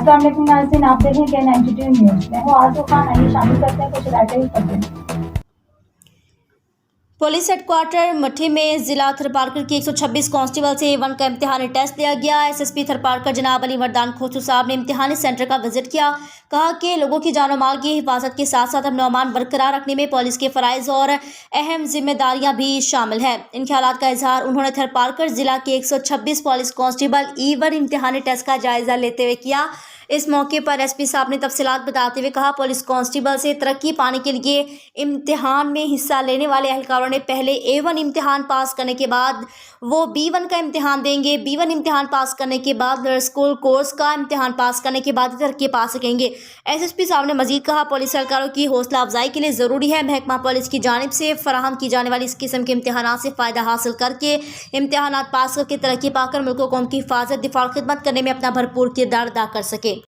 السلام علیکم ناظرین، آپ دیکھ رہے ہیں K92 نیوز۔ میں ہوں آرزو خان۔ آئیے شامل کرتے ہیں کچھ ہدایتیں اس پر۔ پولیس ہیڈ کوارٹر مٹھی میں ضلع تھرپارکر کی 126 کانسٹیبل سے A1 کا امتحانی ٹیسٹ لیا گیا۔ SSP تھرپارکر جناب علی مردان کھوسو صاحب نے امتحانی سینٹر کا وزٹ کیا۔ کہا کہ لوگوں کی جان و مال کی حفاظت کے ساتھ ساتھ امن و امان برقرار رکھنے میں پولیس کے فرائض اور اہم ذمہ داریاں بھی شامل ہیں۔ ان خیالات کا اظہار انہوں نے تھرپارکر ضلع کے 126 پولیس کانسٹیبل A1 امتحانی ٹیسٹ کا جائزہ لیتے ہوئے کیا۔ اس موقع پر SP صاحب نے تفصیلات بتاتے ہوئے کہا، پولیس کانسٹیبل سے ترقی پانے کے لیے امتحان میں حصہ لینے والے اہلکاروں نے پہلے A1 امتحان پاس کرنے کے بعد وہ B1 کا امتحان دیں گے۔ B1 امتحان پاس کرنے کے بعد اسکول کورس کا امتحان پاس کرنے کے بعد ترقی پا سکیں گے۔ SSP صاحب نے مزید کہا، پولیس اہلکاروں کی حوصلہ افزائی کے لیے ضروری ہے محکمہ پولیس کی جانب سے فراہم کی جانے والی اس قسم کے امتحانات سے فائدہ حاصل کر کے امتحانات پاس کر کے ترقی پا کر ملک و قوم کی حفاظت، دفاع اور خدمت کرنے میں اپنا بھرپور کردار ادا کر سکے۔